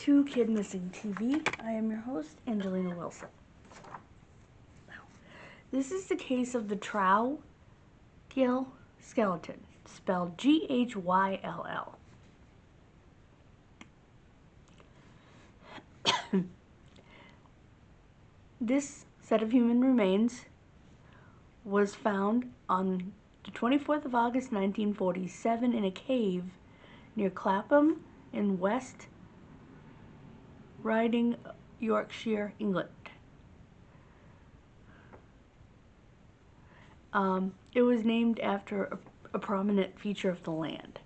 to Kidmissing TV. I am your host, Angelina Wilson. This is the case of the Trow Ghyll skeleton, spelled Ghyll. This set of human remains was found on the 24th of August 1947 in a cave near Clapham in West Riding, Yorkshire, England. It was named after a prominent feature of the land,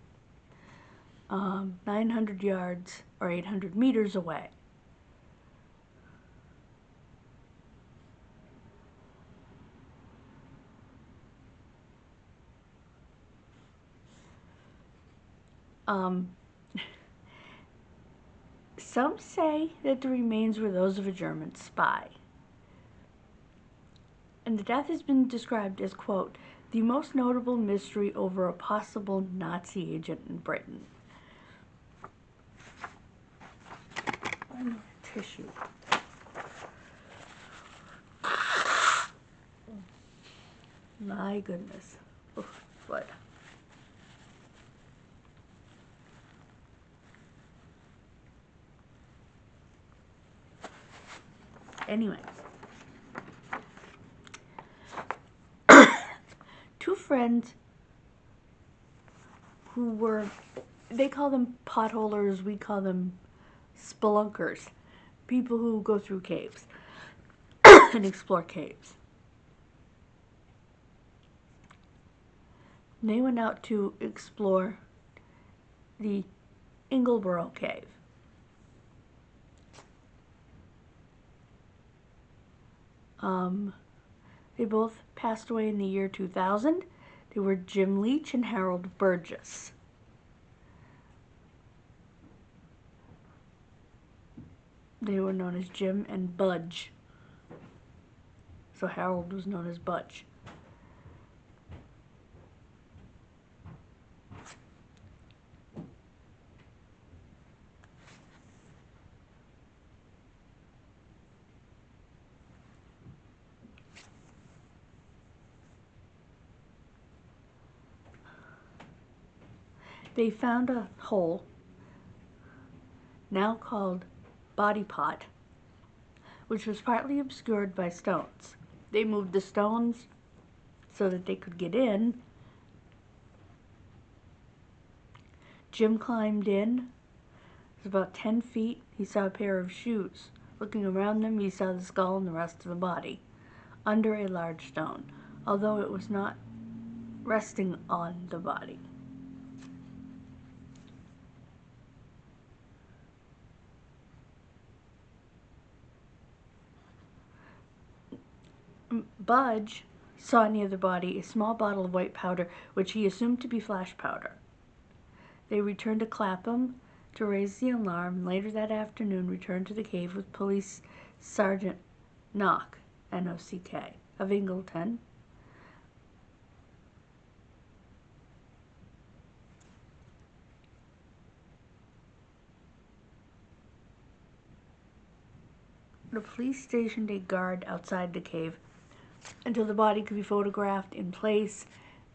900 yards or 800 meters away. Some say that the remains were those of a German spy. And the death has been described as, quote, the most notable mystery over a possible Nazi agent in Britain. I need a tissue. My goodness. Oh, blood. Anyway. Two friends who were, they call them potholers, we call them spelunkers. People who go through caves and explore caves. They went out to explore the Ingleborough Cave. They both passed away in the year 2000. They were Jim Leach and Harold Burgess. They were known as Jim and Budge. So Harold was known as Budge. They found a hole, now called Body Pot, which was partly obscured by stones. They moved the stones so that they could get in. Jim climbed in. It was about 10 feet. He saw a pair of shoes. Looking around them, he saw the skull and the rest of the body under a large stone, although it was not resting on the body. Budge saw near the body a small bottle of white powder, which he assumed to be flash powder. They returned to Clapham to raise the alarm, and later that afternoon returned to the cave with Police Sergeant Knock, N-O-C-K, of Ingleton. The police stationed a guard outside the cave until the body could be photographed in place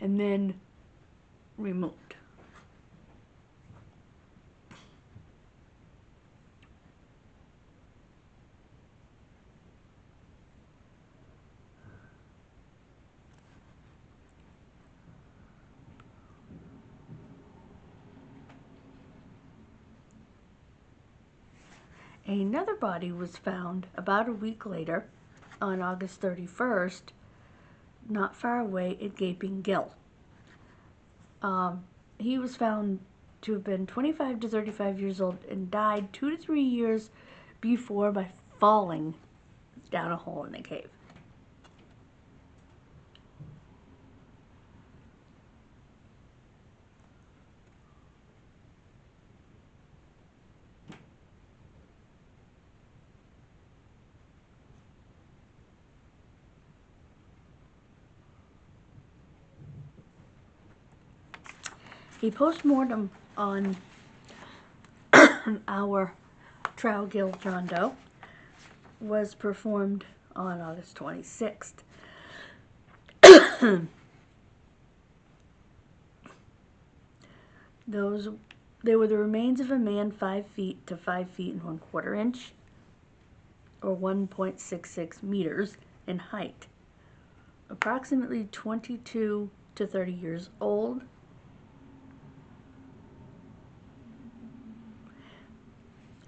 and then removed. Another body was found about a week later, on August 31st, not far away at Gaping Gill. He was found to have been 25 to 35 years old and died 2 to 3 years before by falling down a hole in the cave. A post-mortem on our Trow Ghyll Doe was performed on August 26th. They were the remains of a man 5 feet to 5 feet and 1/4 inch, or 1.66 meters in height, approximately 22 to 30 years old,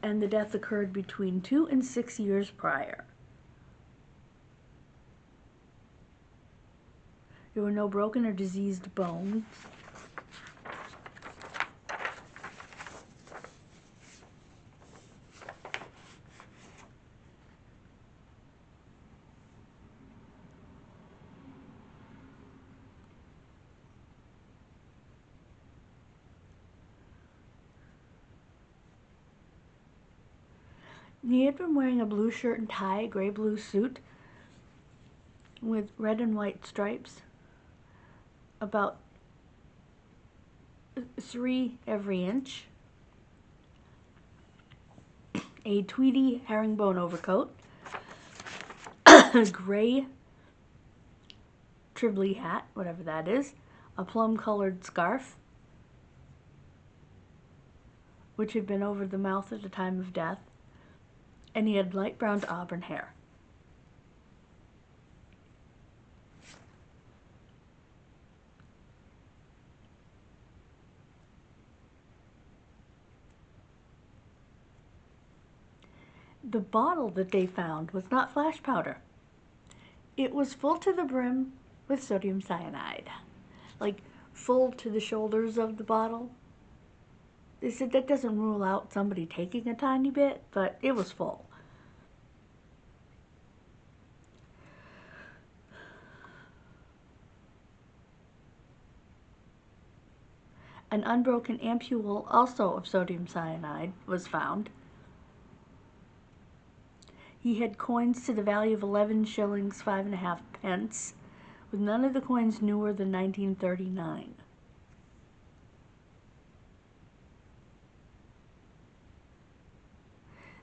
and the death occurred between 2 and 6 years prior. There were no broken or diseased bones. He had been wearing a blue shirt and tie, a gray-blue suit with red and white stripes, about 3 every inch, a tweedy herringbone overcoat, a gray Tribbley hat, whatever that is, a plum-colored scarf, which had been over the mouth at the time of death, and he had light brown to auburn hair. The bottle that they found was not flash powder. It was full to the brim with sodium cyanide, like full to the shoulders of the bottle. They said that doesn't rule out somebody taking a tiny bit, but it was full. An unbroken ampule, also of sodium cyanide, was found. He had coins to the value of 11 shillings, 5.5 pence, with none of the coins newer than 1939.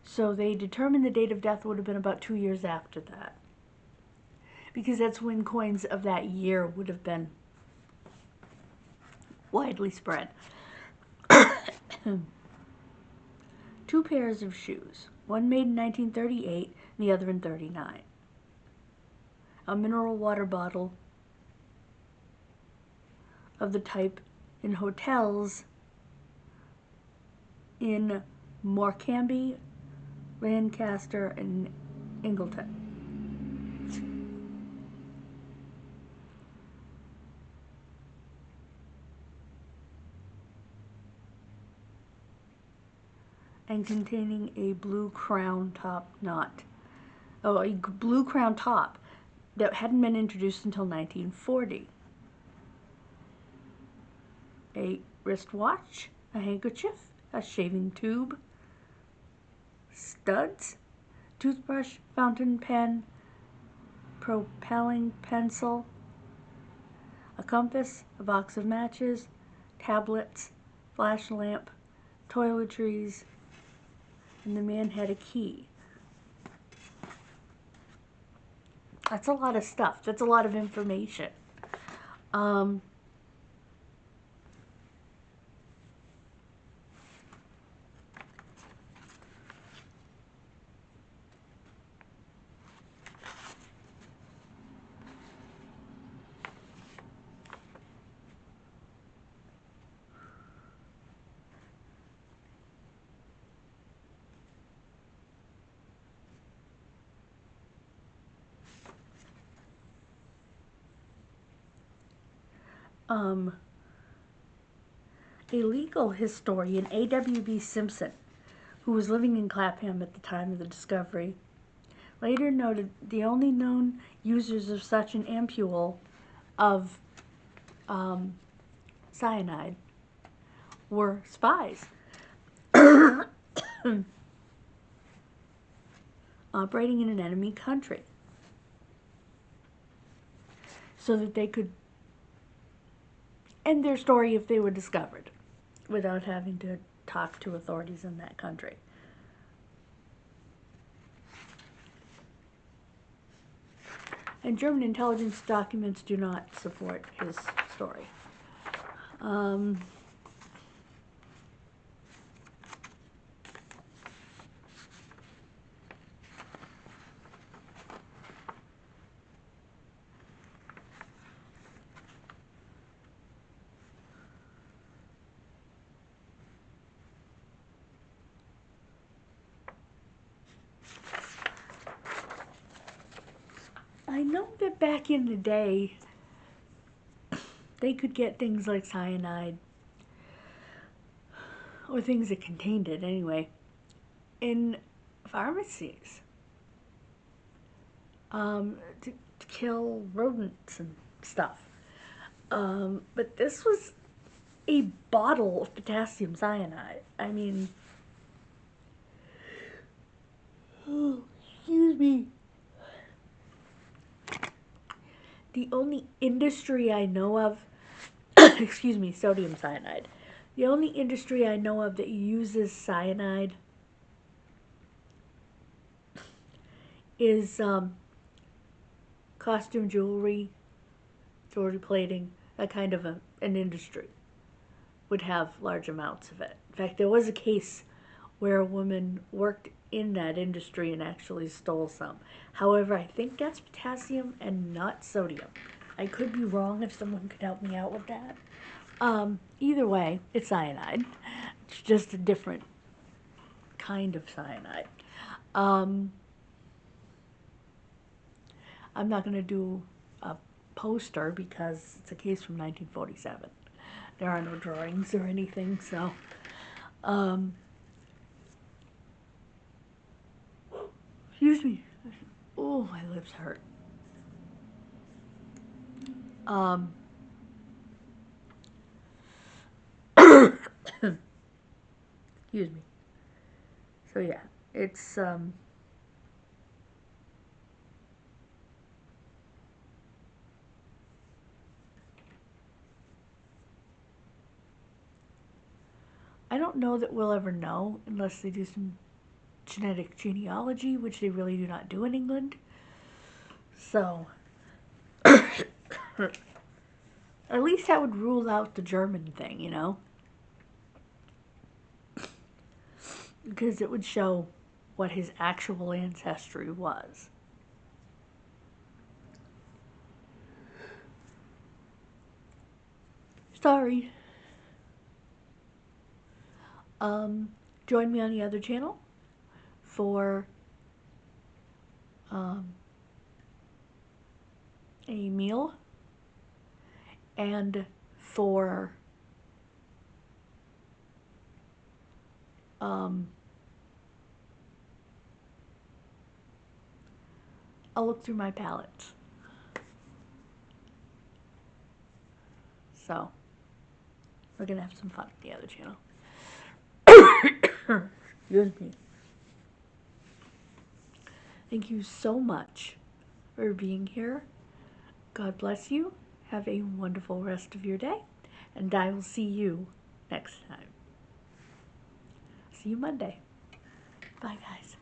So they determined the date of death would have been about 2 years after that, because that's when coins of that year would have been widely spread. 2 pairs of shoes, one made in 1938 and the other in 1939. A mineral water bottle of the type in hotels in Morecambe, Lancaster, and Ingleton. And containing a blue crown top knot. Oh, a blue crown top that hadn't been introduced until 1940. A wristwatch, a handkerchief, a shaving tube, studs, toothbrush, fountain pen, propelling pencil, a compass, a box of matches, tablets, flash lamp, toiletries, and the man had a key. That's a lot of stuff. That's a lot of information. A legal historian, A.W.B. Simpson, who was living in Clapham at the time of the discovery, later noted the only known users of such an ampule of cyanide were spies operating in an enemy country, so that they could end their story if they were discovered without having to talk to authorities in that country. And German intelligence documents do not support his story. I know that back in the day, they could get things like cyanide, or things that contained it anyway, in pharmacies to kill rodents and stuff. But this was a bottle of potassium cyanide. I mean, oh, excuse me. The only industry I know of, excuse me, sodium cyanide. The only industry I know of that uses cyanide is costume jewelry, plating, that kind of an industry would have large amounts of it. In fact, there was a case where a woman worked in that industry and actually stole some. However, I think that's potassium and not sodium. I could be wrong. If someone could help me out with that. Either way, it's cyanide. It's just a different kind of cyanide. I'm not going to do a poster because it's a case from 1947. There are no drawings or anything, so excuse me. Oh, my lips hurt. Excuse me. So yeah, it's I don't know that we'll ever know unless they do some genetic genealogy, which they really do not do in England. So at least that would rule out the German thing, you know? Because it would show what his actual ancestry was. Sorry. Join me on the other channel for a meal and for I'll look through my palettes. So we're gonna have some fun at the other channel. Excuse me. Thank you so much for being here. God bless you. Have a wonderful rest of your day. And I will see you next time. See you Monday. Bye, guys.